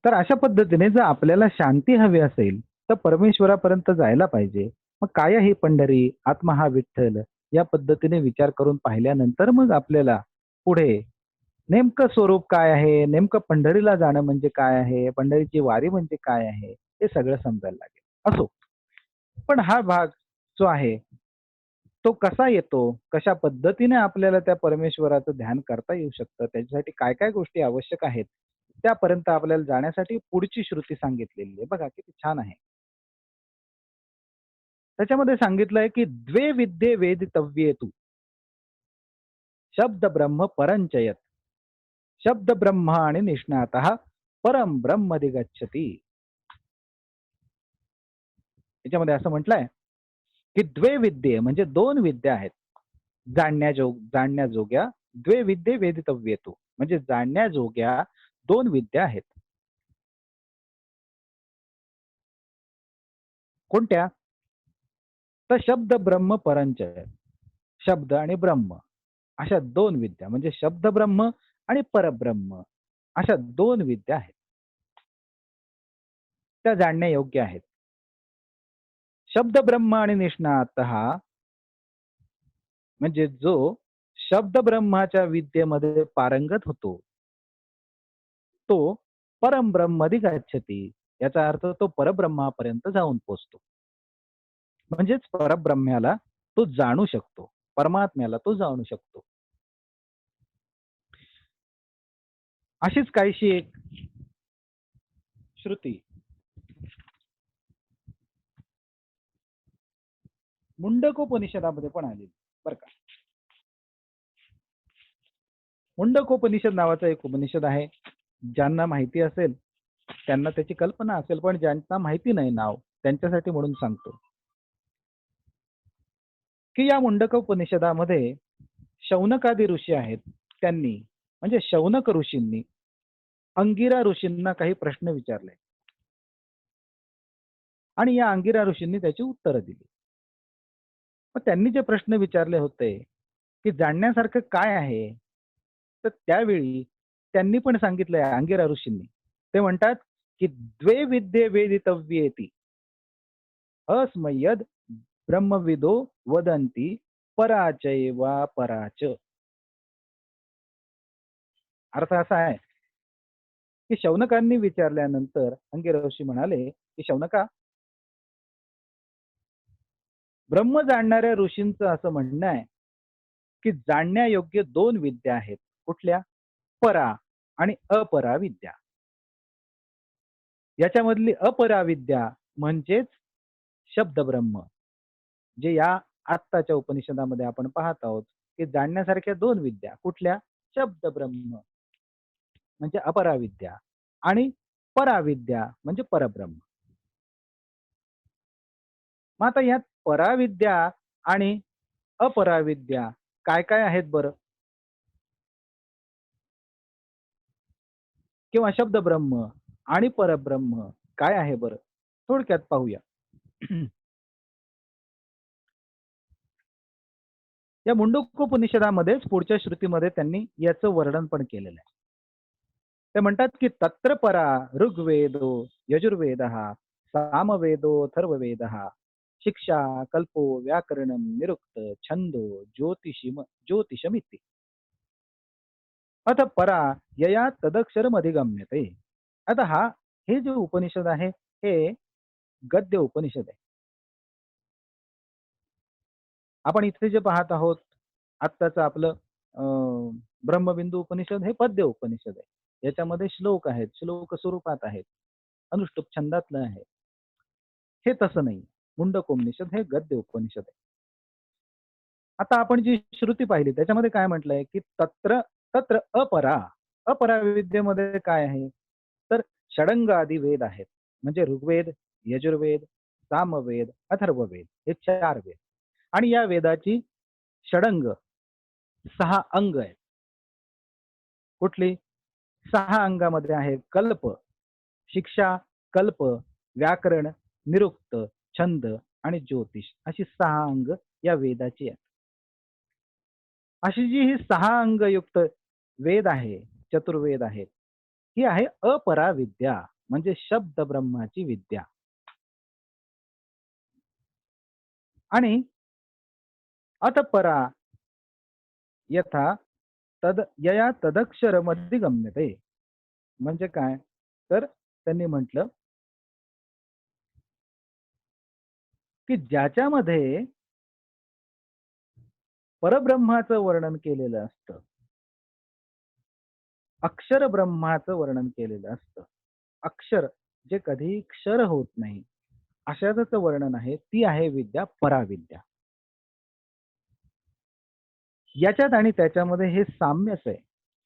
तर अशा पद्धतीने जर आपल्याला शांती हवी असेल, तर परमेश्वरापर्यंत जायला पाहिजे. मग काय आहे ही पंढरी? आत्मा हा विठ्ठल. या पद्धतीने विचार करून पाहिल्यानंतर मग आपल्याला पुढे नेमकं स्वरूप काय आहे? नेमकं पंढरीला जाणं म्हणजे काय आहे? पंढरीची वारी म्हणजे काय आहे? हे सगळं समजायला लागेल. असो, पण हा भाग जो आहे, तो कसा येतो? कशा पद्धतीने आपल्याला त्या परमेश्वराचं ध्यान करता येऊ शकतं? त्याच्यासाठी काय-काय गोष्टी आवश्यक आहेत? त्यापर्यंत आपल्याला जाण्यासाठी पुढची श्रुती सांगितलेली आहे. बघा किती छान आहे. त्याच्यामध्ये सांगितलंय, की "द्वे विद्ये वेदितव्ये तु, शब्द ब्रह्म परंच यत्, शब्द ब्रह्माणि निष्णातः परम ब्रह्मधिगच्छति." याच्यामध्ये असं म्हटलंय, की "द्वे विद्ये" म्हणजे 2 विद्या आहेत. जाणण्याजोग्या द्वे विद्ये वेदितव्ये तु. म्हणजे जाणण्याजोग्या 2 विद्या आहेत. कोणत्या? तर शब्द ब्रह्म परंचय. शब्द आणि ब्रह्म अशा 2 विद्या म्हणजे शब्द ब्रह्म आणि परब्रह्म अशा 2 विद्या आहेत. त्या जाणण्यायोग्य आहेत. शब्द ब्रह्म आणि निष्णातः म्हणजे जो शब्द ब्रह्माच्या विद्येमध्ये पारंगत होतो, तो परमब्रह्मधी गच्छती. याचा अर्थ तो परब्रह्मापर्यंत जाऊन पोहोचतो. म्हणजेच परब्रह्म्याला तो जाणू शकतो. परमात्म्याला तो जाणू शकतो. अशीच काहीशी एक श्रुती मुंडकोपनिषदामध्ये पण आलेली बरं का. मुंडकोपनिषद नावाचा एक उपनिषद आहे. ज्यांना माहिती असेल, त्यांना त्याची कल्पना असेल, पण ज्यांना माहिती नाही नाव, त्यांच्यासाठी म्हणून सांगतो, की या मुंडकोपनिषदामध्ये शौनकादी ऋषी आहेत. त्यांनी म्हणजे शौनक ऋषींनी अंगिरा ऋषींना काही प्रश्न विचारले आणि या अंगिरा ऋषींनी त्याची उत्तरं दिली. मग त्यांनी जे प्रश्न विचारले होते, की जाणण्यासारखं काय आहे? तर त्यावेळी त्यांनी पण सांगितलंय अंगिरा ऋषींनी. ते म्हणतात, की "द्वे विद्ये वेदितव्येति, अस्मय्यद् ब्रह्मविदो वदन्ति पराचैवा पराच." अर्थ असा आहे, की शौनकांनी विचारल्यानंतर अंगिरा ऋषी म्हणाले, की "शौनका, ब्रह्म जाणणाऱ्या ऋषींचं असं म्हणणं आहे, की जाणण्यायोग्य 2 विद्या आहेत. कुठल्या? परा आणि अपरा विद्या. याच्यामधली अपरा विद्या म्हणजेच शब्दब्रह्म, जे या आत्ताच्या उपनिषदामध्ये आपण पाहत आहोत, की जाणण्यासारख्या 2 विद्या. कुठल्या? शब्दब्रह्म म्हणजे अपराविद्या आणि पराविद्या म्हणजे परब्रह्म. मग आता यात पराविद्या आणि अपराविद्या काय-काय आहेत बरं? किंवा शब्दब्रह्म आणि परब्रह्म काय आहे बरं? थोडक्यात पाहूया. या मुंडकोपनिषदामध्येच पुढच्या श्रुतीमध्ये त्यांनी याचं वर्णन पण केलेलं आहे. ते म्हणतात, की "तत्र परा ऋग्वेदो यजुर्वेदः सामवेदोथर्ववेदः शिक्षा कल्पो व्याकरणं निरुक्त छंदो ज्योतिषमिति. अथ परा यया तदक्षरमधिगम्यते." आता हे जे उपनिषद आहे, हे गद्य उपनिषद आहे. आपण इथे जे पाहत आहोत, आत्ताचं आपलं ब्रह्मबिंदू उपनिषद हे पद्य उपनिषद आहे. याच्यामध्ये श्लोक आहेत, श्लोक स्वरूपात आहेत, अनुष्टुप छंदातलं आहे. हे तसं नाही. मुंडकोपनिषद हे गद्य उपनिषद आहे. आता आपण जी श्रुती पाहिली त्याच्यामध्ये काय म्हटलंय, की तत्र तत्र अपरा. अपरा विद्येमध्ये काय आहे? तर षडंग आदी वेद आहेत. म्हणजे ऋग्वेद, यजुर्वेद, सामवेद, अथर्ववेद हे 4 वेद. आणि या वेदाची षडंग 6 अंग आहेत. कुठली? 6 अंगामध्ये आहे कल्प, शिक्षा, कल्प, व्याकरण, निरुक्त, छंद आणि ज्योतिष अशी 6 अंग या वेदाची आहेत. अशी जी ही 6 अंगयुक्त वेद आहे, चतुर्वेद आहेत, ही आहे अपराविद्या. म्हणजे शब्द ब्रह्माची विद्या. आणि अतपरा यथा यया तदक्षरमध्ये गम्यते. म्हणजे काय? तर त्यांनी म्हटलं की ज्याच्यामध्ये परब्रह्माचं वर्णन केलेलं असतं, अक्षर ब्रह्माचं वर्णन केलेलं असतं. अक्षर जे कधीही क्षर होत नाही, अशाचं वर्णन आहे, ती आहे विद्या पराविद्या. याच्यात आणि त्याच्यामध्ये हे साम्यच आहे.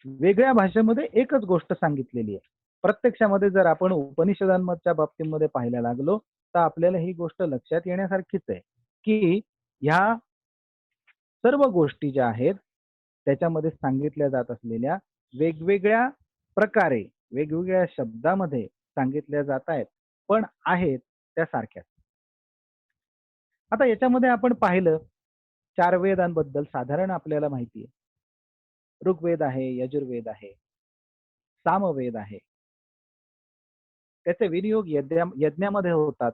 वेगळ्या भाषेमध्ये एकच गोष्ट सांगितलेली आहे. प्रत्यक्षामध्ये जर आपण उपनिषदांच्या बाबतीमध्ये पाहायला लागलो, तर आपल्याला ही गोष्ट लक्षात येण्यासारखीच आहे, की ह्या सर्व गोष्टी ज्या आहेत, त्याच्यामध्ये सांगितल्या जात असलेल्या वेगवेगळ्या प्रकारे, वेगवेगळ्या शब्दामध्ये सांगितल्या जात आहेत, पण आहेत त्या सारख्याच. आता याच्यामध्ये आपण पाहिलं 4 वेदांबद्दल साधारण आपल्याला माहिती आहे. ऋग्वेद आहे, यजुर्वेद आहे, सामवेद आहे. त्याचे विनियोग यज्ञामध्ये होतात.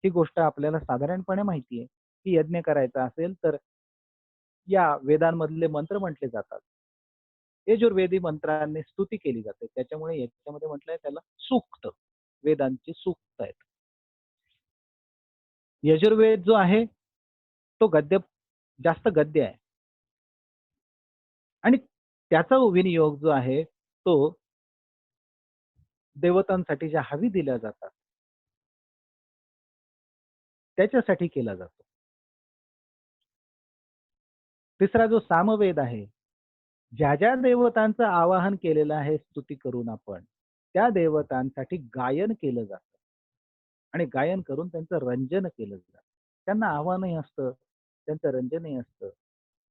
ही गोष्ट आपल्याला साधारणपणे माहिती आहे, की यज्ञ करायचा असेल तर या वेदांमधले मंत्र म्हटले जातात. यजुर्वेदी मंत्रांनी स्तुती केली जाते. त्याच्यामुळे याच्यामध्ये म्हटलंय त्याला सूक्त. वेदांची सूक्त आहेत. यजुर्वेद जो आहे तो जास्त गद्य आहे आणि त्याचा विनियोग जो आहे तो देवतांसाठी ज्या हवी दिल्या जातात त्याच्यासाठी केला जातो. तिसरा जो सामवेद आहे, ज्या ज्या देवतांचं आवाहन केलेलं आहे स्तुती करून आपण, त्या देवतांसाठी गायन केलं जातं आणि गायन करून त्यांचं रंजन केलं जातं. त्यांना आव्हानही असतं, त्यांचं रंजनही असतं,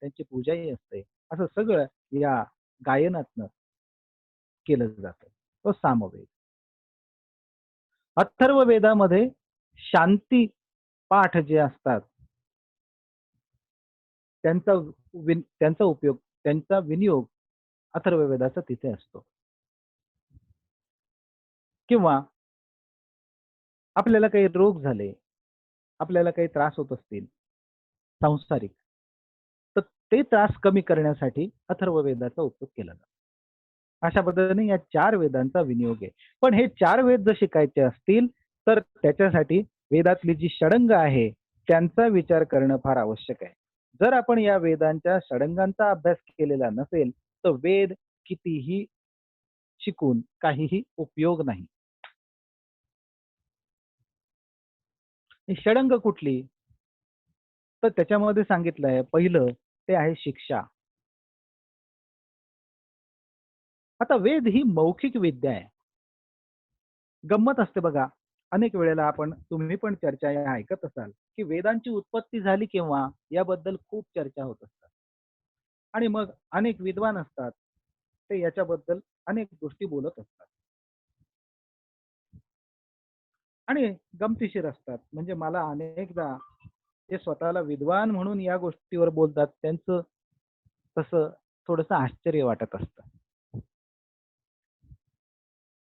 त्यांची पूजाही असते. असं सगळं या गायनातनं केलं जातं. तो सामवेद. अथर्ववेदामध्ये शांती पाठ जे असतात त्यांचा त्यांचा उपयोग, त्यांचा विनियोग अथर्ववेदाचा तिथे असतो. किंवा आपल्याला काही रोग झाले, आपल्याला काही त्रास होत असतील सांसारिक, तर ते त्रास कमी करण्यासाठी अथर्ववेदाचा उपयोग केला जातो. अशा पद्धतीने या 4 वेदांचा विनियोग आहे. पण हे 4 वेद जर शिकायचे असतील, तर त्याच्यासाठी वेदातली जी षडंग आहे, त्यांचा विचार करणं फार आवश्यक आहे. जर आपण या वेदांच्या षडंगांचा अभ्यास केलेला नसेल, तर वेद कितीही शिकून काहीही उपयोग नाही. ही षडंग कुठली? तर त्याच्यामध्ये सांगितलंय पहिलं ते आहे शिक्षा. आता वेद ही मौखिक विद्या आहे. गंमत असते बघा. अनेक वेळेला तुम्ही पण चर्चा या ऐकत असाल, की वेदांची उत्पत्ती झाली केव्हा? याबद्दल खूप चर्चा होत असतात. आणि मग अनेक विद्वान असतात. ते याच्याबद्दल अनेक गोष्टी बोलत असतात. आणि गमतीशीर असतात. म्हणजे मला अनेकदा ते स्वतःला विद्वान म्हणून या गोष्टीवर बोलतात, त्यांचं तसं थोडंसं आश्चर्य वाटत असतं.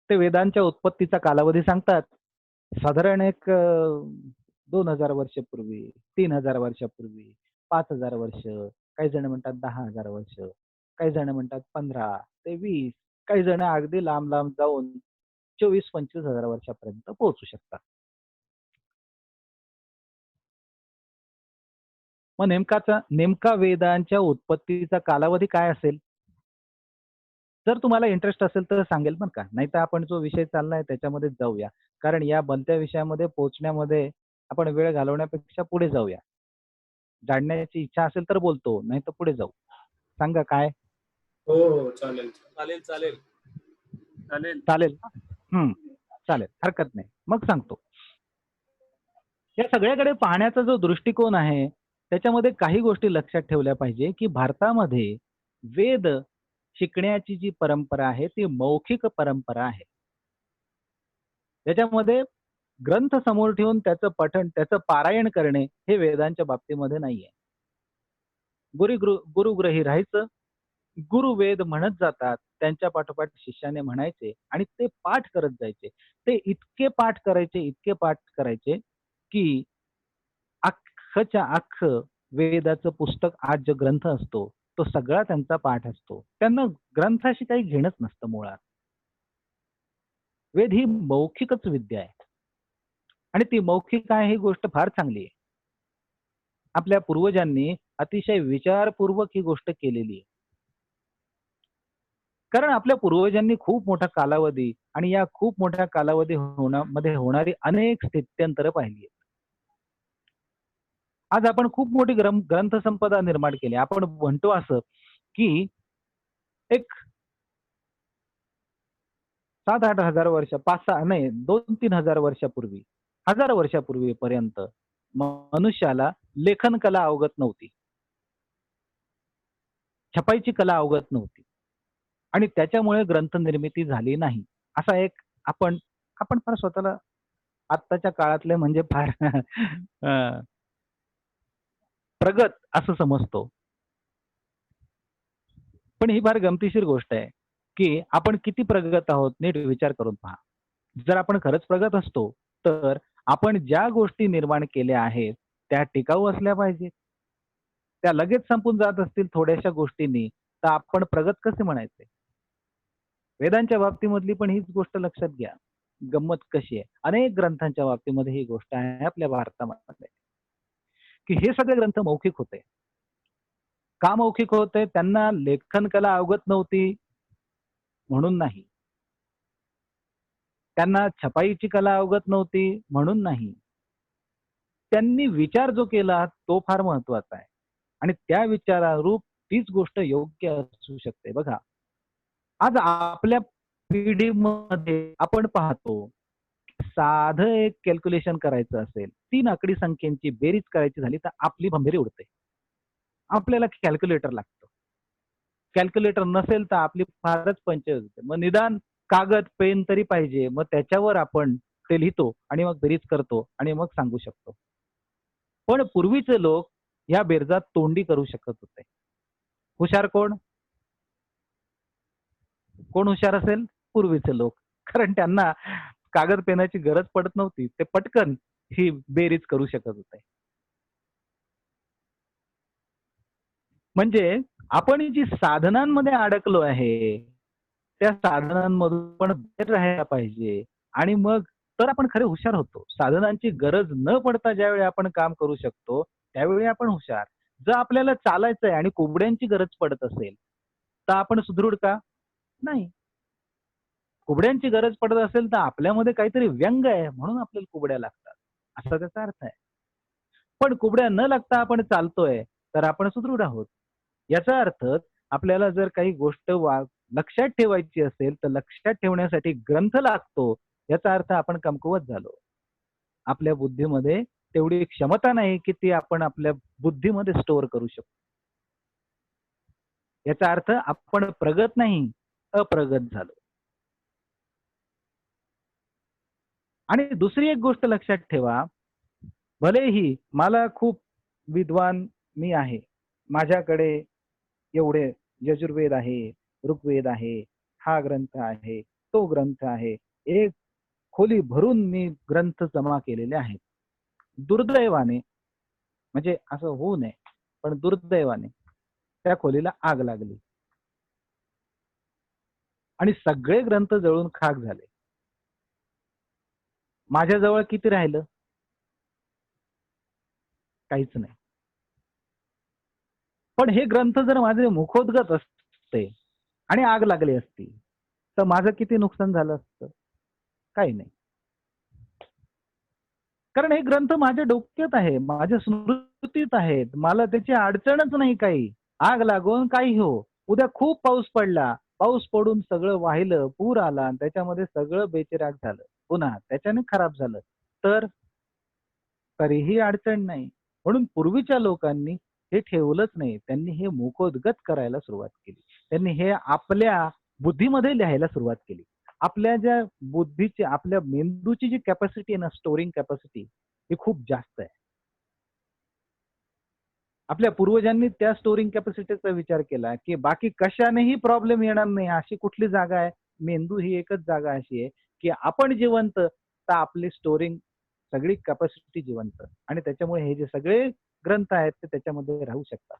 ते वेदांच्या उत्पत्तीचा कालावधी सांगतात. साधारण एक 2000 वर्षापूर्वी, 3000 वर्षापूर्वी, 5000 वर्ष, काही जण म्हणतात 10,000 वर्ष, काही जण म्हणतात 15 ते 20, काही जण अगदी लांब-लांब जाऊन 24-25 हजार वर्षापर्यंत पोहोचू शकतात. मग नेमका वेदांच्या उत्पत्तीचा कालावधी काय असेल? जर तुम्हाला इंटरेस्ट असेल तर सांगेल बरं का. नाहीतर आपण जो विषय चाललाय त्याच्यामध्येच जाऊया. कारण या बनत्या विषयामध्ये पोहोचण्यामध्ये आपण वेळ घालवण्यापेक्षा पुढे जाऊया. जाणण्याची इच्छा असेल तर बोलतो, नाहीतर पुढे जाऊ. सांगा काय? हो, हो. चालेल. चालेल, चालेल. चालेल. चालेल ना? हं. चालेल. हरकत नाही. मग सांगतो. या सगळ्याकडे पाहण्याचा जो दृष्टिकोन आहे, त्याच्यामध्ये काही गोष्टी लक्षात ठेवल्या पाहिजे, की भारतामध्ये वेद शिकण्याची जी परंपरा आहे, ती मौखिक परंपरा आहे. त्याच्यामध्ये ग्रंथ समोर ठेवून त्याचं पठण, त्याचं पारायण करणे हे वेदांच्या बाबतीमध्ये नाहीये. गुरुग्रही राहायचं, गुरु वेद म्हणत जातात, त्यांच्या पाठोपाठ शिष्याने म्हणायचे आणि ते पाठ करत जायचे. ते इतके पाठ करायचे, इतके पाठ करायचे, की अख्खच्या अख्खं वेदाचं पुस्तक आज जो ग्रंथ असतो, तो सगळा त्यांचा पाठ असतो. त्यांना ग्रंथाशी काही घेणंच नसतं मुळात. वेद ही मौखिकच विद्या आहे आणि ती मौखिक आहे ही गोष्ट फार चांगली आहे. आपल्या पूर्वजांनी अतिशय विचारपूर्वक ही गोष्ट केलेली आहे. कारण आपल्या पूर्वजांनी खूप मोठा कालावधी आणि या खूप मोठ्या कालावधी मध्ये होणारी अनेक स्थित्यंतरं पाहिली आहेत. आज आपण खूप मोठी ग्रंथसंपदा निर्माण केली. आपण म्हणतो असं, की एक 7-8 हजार वर्ष 5-6 नाही 2-3 हजार वर्षापूर्वी, हजारो वर्षापूर्वीपर्यंत मनुष्याला लेखन कला अवगत नव्हती. छपाईची कला अवगत नव्हती आणि त्याच्यामुळे ग्रंथ निर्मिती झाली नाही. असा एक आपण आपण फार स्वतःला आत्ताच्या काळातले म्हणजे फार अ, प्रगत असं समजतो. पण ही फार गमतीशीर गोष्ट आहे, की आपण किती प्रगत आहोत नीट विचार करून पहा. जर आपण खरंच प्रगत असतो, तर आपण ज्या गोष्टी निर्माण केल्या आहेत, त्या टिकाऊ असल्या पाहिजेत. त्या लगेच संपून जात असतील थोड्याशा गोष्टींनी, तर आपण प्रगत कसे म्हणायचे? वेदांच्या बाबतीमधली पण हीच गोष्ट लक्षात घ्या. गंमत कशी आहे? अनेक ग्रंथांच्या बाबतीमध्ये ही गोष्ट आहे आपल्या भारतामध्ये, की हे सगळे ग्रंथ मौखिक होते. का मौखिक होते? त्यांना लेखन कला अवगत नव्हती म्हणून नाही. त्यांना छपाईची कला अवगत नव्हती म्हणून नाही. त्यांनी विचार जो केला तो फार महत्वाचा आहे आणि त्या विचारारूप तीच गोष्ट योग्य असू शकते. बघा, आज आपल्या पिढीमध्ये आपण पाहतो, साधं एक कॅल्क्युलेशन करायचं असेल, 3 आकडी संख्येची बेरीज करायची झाली तर आपली भंभेरी उडते. आपल्याला कॅल्क्युलेटर लागतं. कॅल्क्युलेटर नसेल तर आपली फारच पंचायत होते. मग निदान कागद, पेन तरी पाहिजे. मग त्याच्यावर आपण ते लिहितो आणि मग बेरीज करतो आणि मग सांगू शकतो. पण पूर्वीचे लोक या बेरजा तोंडी करू शकत होते. हुशार कोण? कोण हुशार असेल? पूर्वीचे लोक. कारण त्यांना कागद पेनाची गरज पडत नव्हती. ते पटकन ही बेरीज करू शकत होते. म्हणजे आपण जी साधनांमध्ये अडकलो आहे, त्या साधनांमधून पण बाहेर राहायला पाहिजे आणि मग तर आपण खरे हुशार होतो. साधनांची गरज न पडता ज्यावेळी आपण काम करू शकतो, त्यावेळी आपण हुशार. जर आपल्याला चालायचंय आणि कुबड्यांची गरज पडत असेल, तर आपण सुदृढ का? नाही. कुबड्यांची गरज पडत असेल, तर आपल्यामध्ये काहीतरी व्यंग आहे म्हणून आपल्याला कुबड्या लागतात, असा त्याचा अर्थ आहे. पण कुबड्या न लागता आपण चालतोय, तर आपण सुदृढ आहोत. याचा अर्थ आपल्याला जर काही गोष्ट लक्षात ठेवायची असेल, तर लक्षात ठेवण्यासाठी ग्रंथ लागतो. याचा अर्थ आपण कमकुवत झालो. आपल्या बुद्धीमध्ये तेवढी क्षमता नाही, की ती आपण आपल्या बुद्धीमध्ये स्टोअर करू शकतो. याचा अर्थ आपण प्रगत नाही, अप्रगत झालो. आणि दुसरी एक गोष्ट लक्षात ठेवा, भलेही मला खूप विद्वान मी आहे. माझ्याकडे एवढे यजुर्वेद आहे, ऋग्वेद आहे, हा ग्रंथ आहे, तो ग्रंथ आहे. एक खोली भरून मी ग्रंथ जमा केलेले आहेत. दुर्दैवाने म्हणजे असं होऊ नये, पण दुर्दैवाने त्या खोलीला आग लागली आणि सगळे ग्रंथ जळून खाक झाले. माझ्याजवळ किती राहिलं? काहीच नाही. पण हे ग्रंथ जर माझे मुखोद्गत असते आणि आग लागली असती, तर माझं किती नुकसान झालं असतं? काही नाही. कारण हे ग्रंथ माझ्या डोक्यात आहे, माझ्या स्मृतीत आहेत. मला त्याची अडचणच नाही काही. आग लागून काही हो. उद्या खूप पाऊस पडला. पाऊस पडून सगळं वाहिलं, पूर आला आणि त्याच्यामध्ये सगळं बेचिराख झालं. पुन्हा त्याच्याने खराब झालं. तर तरीही अडचण नाही. म्हणून पूर्वीच्या लोकांनी हे ठेवलंच नाही. त्यांनी हे मुखोद्गत करायला सुरुवात केली. त्यांनी हे आपल्या बुद्धीमध्ये लिहायला सुरुवात केली. आपल्या ज्या बुद्धीची, आपल्या मेंदूची जी कॅपॅसिटी आहे ना, स्टोअरिंग कॅपॅसिटी ही खूप जास्त आहे. आपल्या पूर्वजांनी त्या स्टोरिंग कॅपॅसिटीचा विचार केला की बाकी कशानेही प्रॉब्लेम येणार नाही अशी कुठली जागा आहे. मेंदू ही एकच जागा अशी आहे की आपण जिवंत तर आपली स्टोरिंग सगळी कॅपॅसिटी जिवंत आणि त्याच्यामुळे हे जे सगळे ग्रंथ आहेत ते त्याच्यामध्ये राहू शकतात.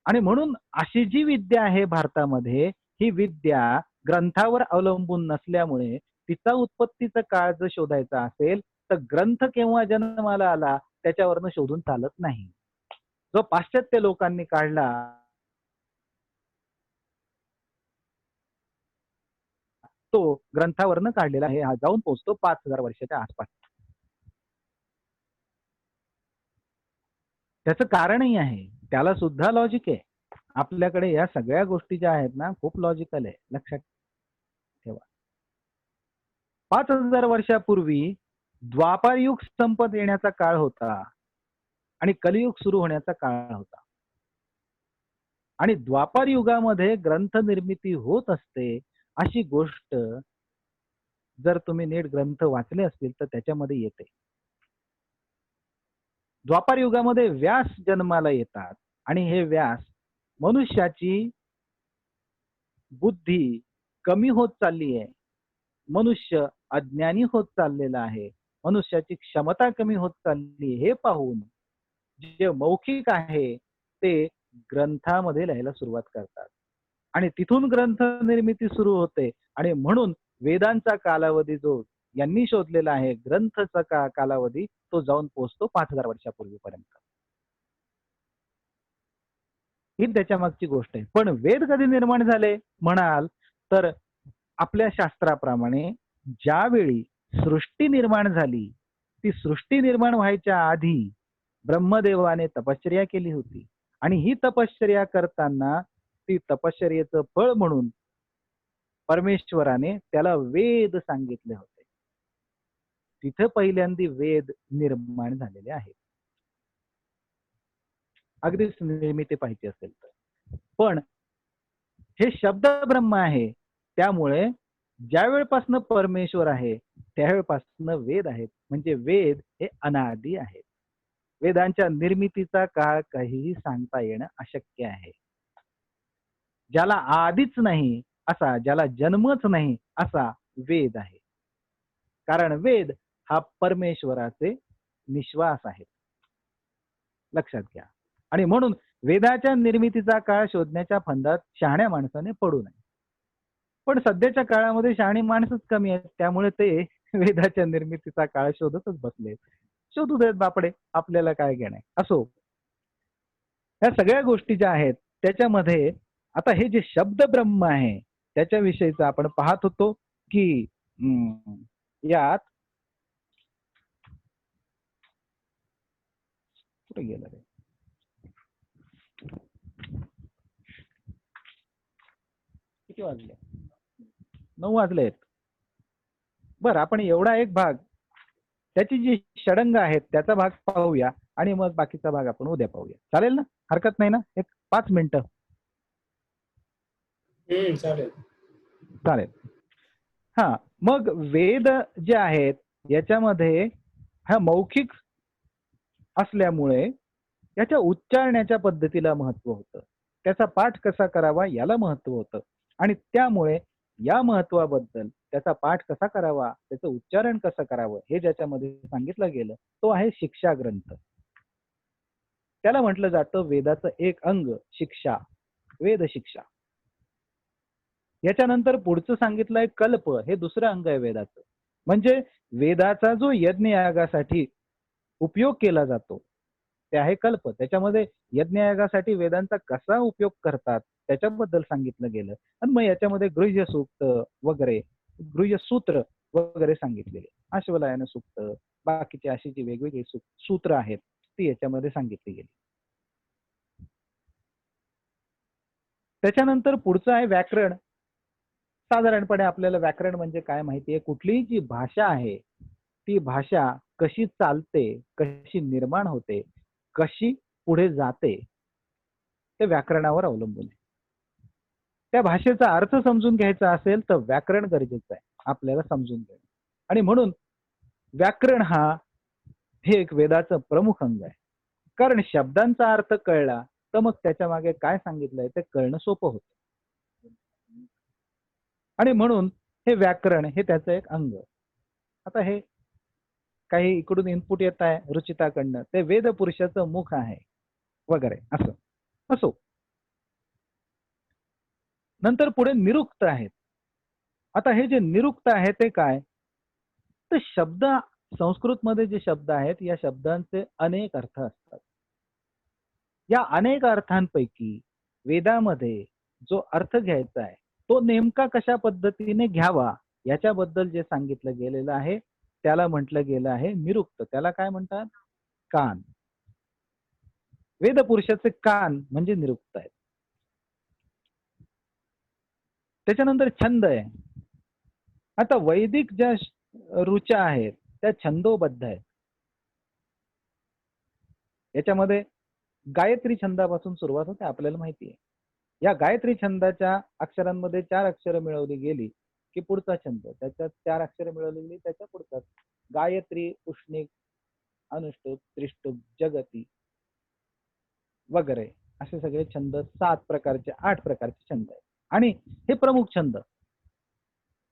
आणि म्हणून अशी जी विद्या आहे भारतामध्ये, ही विद्या ग्रंथावर अवलंबून नसल्यामुळे तिचा उत्पत्तीचा काळ जर शोधायचा असेल, तर ग्रंथ केव्हा जन्माला आला त्याच्यावरनं शोधून चालत नाही. जो पाश्चात्य लोकांनी काढला, तो ग्रंथावरनं काढलेला आहे. हा जाऊन पोहोचतो 5000 वर्षाच्या आसपास. त्याचं कारणही आहे. त्याला सुद्धा लॉजिक आहे. आपल्याकडे या सगळ्या गोष्टी ज्या आहेत ना, खूप लॉजिकल आहे. लक्षात ठेवा. 5000 वर्षापूर्वी द्वापारयुग संपत येण्याचा काळ होता आणि कलियुग सुरू होण्याचा काळ होता. आणि द्वापार युगामध्ये ग्रंथ निर्मिती होत असते अशी गोष्ट जर तुम्ही नीट ग्रंथ वाचले असतील तर त्याच्यामध्ये येते. द्वापार युगामध्ये व्यास जन्माला येतात आणि हे व्यास मनुष्याची बुद्धी कमी होत चालली आहे. मनुष्य अज्ञानी होत चाललेला आहे. मनुष्याची क्षमता कमी होत चालली हे पाहून जे मौखिक आहे ते ग्रंथामध्ये लिहायला सुरुवात करतात आणि तिथून ग्रंथ निर्मिती सुरू होते आणि म्हणून वेदांचा कालावधी जो यांनी शोधलेला आहे ग्रंथचा कालावधी तो जाऊन पोहोचतो 5000 वर्षापूर्वीपर्यंत. ही त्याच्या मागची गोष्ट आहे. पण वेद कधी निर्माण झाले म्हणाल तर आपल्या शास्त्राप्रमाणे ज्यावेळी सृष्टी निर्माण झाली, ती सृष्टी निर्माण व्हायच्या आधी ब्रह्मदेवाने तपश्चर्या केली होती आणि ही तपश्चर्या करताना ती तपश्चर्येचं फळ म्हणून परमेश्वराने त्याला वेद सांगितले होते. तिथे पहिल्यांदा वेद निर्माण झालेले आहेत. अगदीच निर्मिती पाहिजे असेल तर. पण हे शब्द ब्रह्म आहे. त्यामुळे ज्या वेळपासनं परमेश्वर आहे, त्यावेळपासनं वेद आहेत. म्हणजे वेद हे अनादी आहेत. वेदांच्या निर्मितीचा काळ काहीही सांगता येणं अशक्य आहे. ज्याला आधीच नाही असा, ज्याला जन्मच नाही असा वेद आहे. कारण वेद हा परमेश्वराचे निश्वास आहेत. लक्षात घ्या. आणि म्हणून वेदाच्या निर्मितीचा काळ शोधण्याच्या फंदात शहाण्या माणसाने पडू नये. पण सध्याच्या काळामध्ये शहाणी माणसंच कमी आहेत. त्यामुळे ते वेदाच्या निर्मितीचा काळ शोधतच बसले. शोधू देत बापडे, आपल्याला काय घेणं आहे. असो. ह्या सगळ्या गोष्टी ज्या आहेत त्याच्यामध्ये आता हे जे शब्द ब्रह्म आहे त्याच्याविषयीच आपण पाहत होतो की यात कुठे गेलं रे, किती वाजले? 9 वाजलेत. बरं, आपण एवढा एक भाग त्याची जी षडंग आहेत त्याचा भाग पाहूया आणि मग बाकीचा भाग आपण उद्या पाहूया. चालेल ना? हरकत नाही ना? एक 5 मिनिटं. चालेल. चालेल. हा, मग वेद जे आहेत याच्यामध्ये हा मौखिक असल्यामुळे याच्या उच्चारण्याच्या पद्धतीला महत्व होतं. त्याचा पाठ कसा करावा याला महत्व होतं आणि त्यामुळे या महत्वाबद्दल त्याचा पाठ कसा करावा, त्याचं उच्चारण कसं करावं हे ज्याच्यामध्ये सांगितलं गेलं तो आहे शिक्षा ग्रंथ. त्याला म्हटलं जातं वेदाचं एक अंग शिक्षा, वेद शिक्षा. याच्यानंतर पुढचं सांगितलंय कल्प, हे दुसरं अंग आहे वेदाचं. म्हणजे वेदाचा जो यज्ञ यागासाठी उपयोग केला जातो ते आहे कल्प. त्याच्यामध्ये यज्ञयागासाठी वेदांचा कसा उपयोग करतात त्याच्याबद्दल सांगितलं गेलं आणि मग याच्यामध्ये गृह्य सूक्त वगैरे, गृह्य सूत्र वगैरे सांगितलेले, अश्वलायन सूक्त, बाकीची अशी जी वेगवेगळी सूत्र आहेत ती याच्यामध्ये सांगितली गेली. त्याच्यानंतर पुढचं आहे व्याकरण. साधारणपणे आपल्याला व्याकरण म्हणजे काय माहिती आहे, कुठलीही जी भाषा आहे ती भाषा कशी चालते, कशी निर्माण होते, कशी पुढे जाते ते व्याकरणावर अवलंबून आहे. त्या भाषेचा अर्थ समजून घ्यायचा असेल तर व्याकरण गरजेचं आहे आपल्याला समजून घेणं. आणि म्हणून व्याकरण हे एक वेदाचं प्रमुख अंग आहे. कारण शब्दांचा अर्थ कळला तर मग त्याच्या मागे काय सांगितलंय ते कळणं सोपं होतं. आणि म्हणून हे व्याकरण हे त्याचं एक अंग. आता हे काही इकडून इनपुट येत आहे रुचिताकडनं, ते वेद पुरुषाचं मुख आहे वगैरे असं असो. नंतर पुढे निरुक्त आहेत. आता हे जे निरुक्त आहे ते काय, तर शब्द संस्कृत मध्ये जे शब्द आहेत या शब्दांचे अनेक अर्थ असतात. या अनेक अर्थांपैकी वेदामध्ये जो अर्थ घ्यायचा आहे तो नेमका कशा पद्धतीने घ्यावा याच्याबद्दल जे सांगितलं गेलेलं आहे त्याला म्हटलं गेलं आहे निरुक्त. त्याला काय म्हणतात, कान. वेदपुरुषाचे कान म्हणजे निरुक्त आहेत. त्याच्यानंतर छंद आहे. आता वैदिक ज्या रुचा आहेत त्या छंदोबद्ध आहेत. याच्यामध्ये गायत्री छंदापासून सुरुवात होते आपल्याला माहिती आहे. या गायत्री छंदाच्या अक्षरांमध्ये 4 अक्षरं मिळवली गेली की पुढचा छंद, त्याच्यात 4 अक्षरं मिळवली गेली त्याच्या पुढचा. गायत्री, उष्णिक, अनुष्टुप, त्रिष्टुप, जगती वगैरे असे सगळे छंद 7 प्रकारचे 8 प्रकारचे छंद आहेत. आणि हे प्रमुख छंद.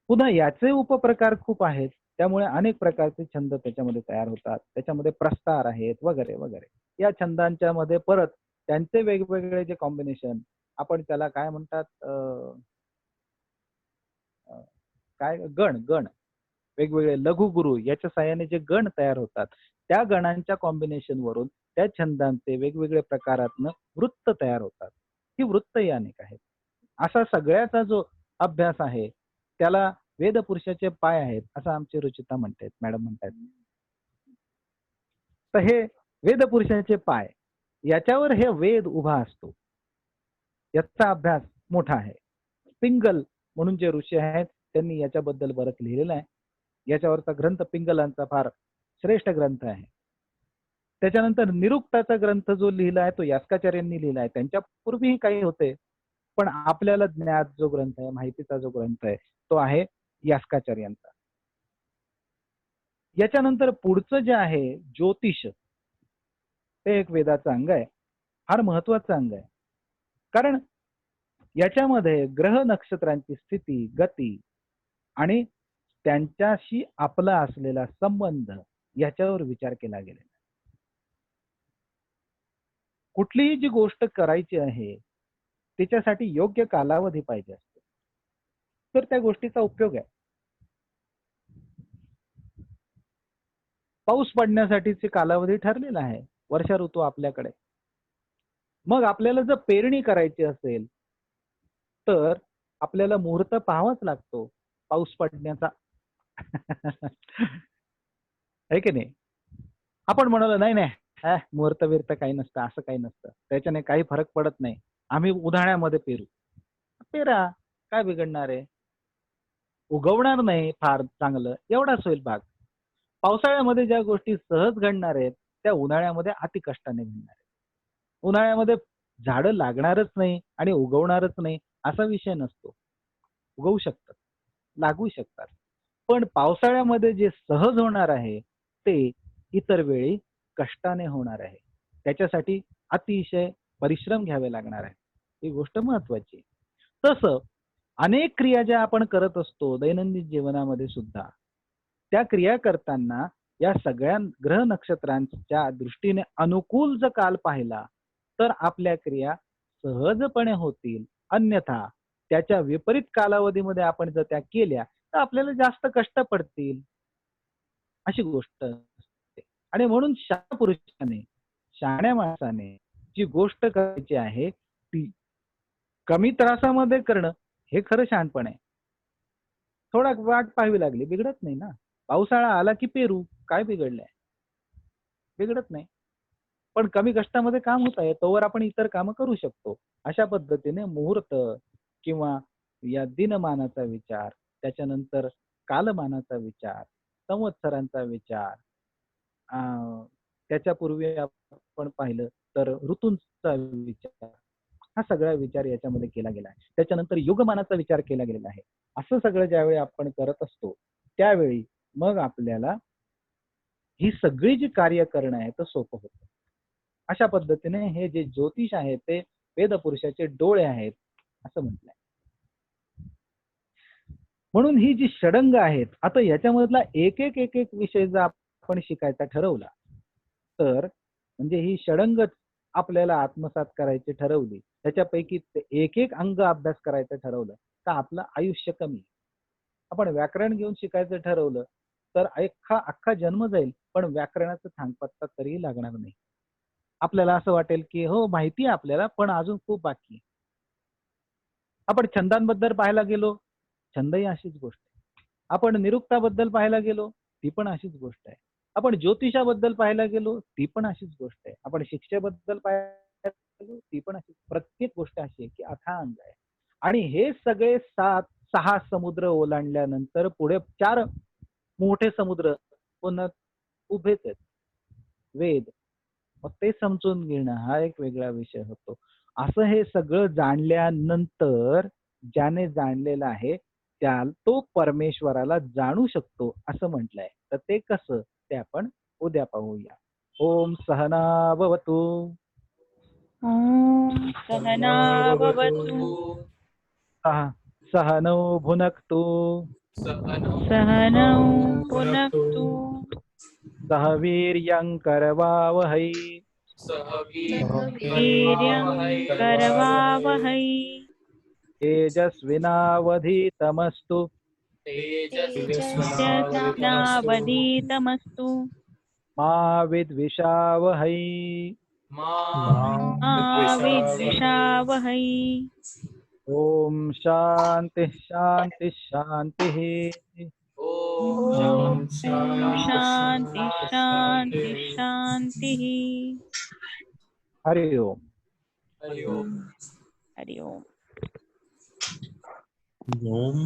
पुन्हा याचे उपप्रकार खूप आहेत, त्यामुळे अनेक प्रकारचे छंद त्याच्यामध्ये तयार होतात. त्याच्यामध्ये प्रस्तार आहेत वगैरे वगैरे. या छंदांच्या मध्ये परत त्यांचे वेगवेगळे जे कॉम्बिनेशन, आपण त्याला काय म्हणतात, काय गण गण वेगवेगळे लघुगुरु याच्या साहाय्याने जे गण तयार होतात त्या गणांच्या कॉम्बिनेशन वरून त्या छंदांचे वेगवेगळे प्रकारातनं वृत्त तयार होतात. ही वृत्तही अनेक आहेत. असा सगळ्याचा जो अभ्यास आहे त्याला वेद पुरुषाचे पाय आहेत असं आमचे रुचिता म्हणतात, मॅडम म्हणतात. तर हे वेद पुरुषाचे पाय, याच्यावर हे वेद उभा असतो. याचा अभ्यास मोठा आहे. पिंगल म्हणून जे ऋषी आहेत त्यांनी याच्याबद्दल बरंच लिहिलेलं आहे. याच्यावरचा ग्रंथ पिंगलांचा फार श्रेष्ठ ग्रंथ आहे. त्याच्यानंतर निरुक्ताचा ग्रंथ जो लिहिला आहे तो यास्काचार्यांनी लिहिला आहे. त्यांच्या पूर्वीही काही होते, पण आपल्याला ज्ञात जो ग्रंथ आहे, माहितीचा जो ग्रंथ आहे तो आहे यास्काचार्यांचा. याच्यानंतर पुढचं जे आहे ज्योतिष, ते एक वेदाचं अंग आहे, फार महत्वाचं अंग आहे. कारण याच्यामध्ये ग्रह नक्षत्रांची स्थिती, गती आणि त्यांच्याशी आपला असलेला संबंध याच्यावर विचार केला गेलेला. कुठलीही जी गोष्ट करायची आहे त्याच्यासाठी योग्य कालावधी पाहिजे असतो, तर त्या गोष्टीचा उपयोग आहे. पाऊस पडण्यासाठीचे कालावधी ठरलेला आहे, वर्षा ऋतू आपल्याकडे. मग आपल्याला जर पेरणी करायची असेल तर आपल्याला मुहूर्त पाहावाच लागतो पाऊस पडण्याचा. आहे की नाही? आपण म्हणालो नाही नाही, मुहूर्त बिर्त काही नसतं, असं काही नसतं, त्याच्याने काही फरक पडत नाही, आम्ही उन्हाळ्यामध्ये पेरू. पेरा, काय बिघडणार आहे? उगवणार नाही फार चांगलं, एवढाच होईल भाग. पावसाळ्यामध्ये ज्या गोष्टी सहज घडणार आहेत त्या उन्हाळ्यामध्ये अति कष्टाने घडणार आहेत. उन्हाळ्यामध्ये झाडं लागणारच नाही आणि उगवणारच नाही असा विषय नसतो. उगवू शकतात, लागू शकतात. पण पावसाळ्यामध्ये जे सहज होणार आहे ते इतर वेळी कष्टाने होणार आहे. त्याच्यासाठी अतिशय परिश्रम घ्यावे लागणार आहे. ही गोष्ट महत्वाची. तसं अनेक क्रिया ज्या आपण करत असतो दैनंदिन जीवनामध्ये सुद्धा, त्या क्रिया करताना या सगळ्या ग्रह नक्षत्रांच्या दृष्टीने अनुकूल जर काल पाहिला तर आपल्या क्रिया सहजपणे होतील. अन्यथा त्याच्या विपरीत कालावधीमध्ये आपण जर त्या केल्या तर आपल्याला जास्त कष्ट पडतील, अशी गोष्ट असते. आणि म्हणून शहाण्या पुरुषाने, शहाण्या माणसाने जी गोष्ट करायची आहे ती कमी त्रासामध्ये करणं हे खरं शहाणपण आहे. थोडा वाट पाहावी लागली, बिघडत नाही ना. पावसाळा आला की पेरू, काय बिघडलंय? बिघडत नाही. पण कमी कष्टामध्ये काम होत आहे तोवर आपण इतर कामं करू शकतो. अशा पद्धतीने मुहूर्त किंवा या दिनमानाचा विचार, त्याच्यानंतर कालमानाचा विचार, संवत्सरांचा विचार, त्याच्यापूर्वी आपण पाहिलं तर ऋतूंचा विचार, हा सगळा विचार याच्यामध्ये केला गेला आहे. त्याच्यानंतर युगमानाचा विचार केला गेलेला आहे. असं सगळं ज्यावेळी आपण करत असतो त्यावेळी मग आपल्याला ही सगळी जी कार्य करणं आहे तर सोपं होतं. अशा पद्धतीने हे जे ज्योतिष आहे ते वेदपुरुषाचे डोळे आहेत असं म्हटलंय. म्हणून ही जी षडंग आहेत, आता याच्यामधला एक एक विषय जर आपण शिकायचा ठरवला तर म्हणजे ही षडंगच आपल्याला आत्मसात करायची ठरवली, त्याच्यापैकी एक एक अंग अभ्यास करायचं ठरवलं तर आपलं आयुष्य कमी. आपण व्याकरण घेऊन शिकायचं ठरवलं तर अख्खा जन्म जाईल पण व्याकरणाचा थांगपत्ता तरी लागणार नाही. आपल्याला असं वाटेल की हो माहिती आहे आपल्याला पण अजून खूप बाकी आहे. आपण छंदांबद्दल पाहायला गेलो, छंदही अशीच गोष्ट आहे. आपण निरुक्ताबद्दल पाहायला गेलो, ती पण अशीच गोष्ट आहे. आपण ज्योतिषाबद्दल पाहायला गेलो, ती पण अशीच गोष्ट आहे. आपण शिक्षेबद्दल पाहायला गेलो, ती पण अशीच. प्रत्येक गोष्ट अशी आहे की अथांग आहे. आणि हे सगळे 6 समुद्र ओलांडल्यानंतर पुढे 4 मोठे समुद्र पुन्हा उभेच आहेत, वेद. मग ते समजून घेणं हा एक वेगळा विषय होतो. असं हे सगळं जाणल्यानंतर ज्याने जाणलेलं आहे तो परमेश्वराला जाणू शकतो असं म्हटलंय. तर ते कसं ते आपण उद्या पाहूया. ओम सहना भवतु. ॐ सहना भवतु सहनौ भुनक्तु. सहनौ भुनक्तु सह वीर्यं करवावहै. वीर्यं करवावहै तेजस्विनावधीतमस्तु. तेजस्विनावधीतमस्तु मा विद्विषावहै. मा विद्विषावहै ओम शांति शांति शांति. ॐ शान्ति शान्ति शान्तिः हरि ओम. हरि ओम. हरि ओम. ओम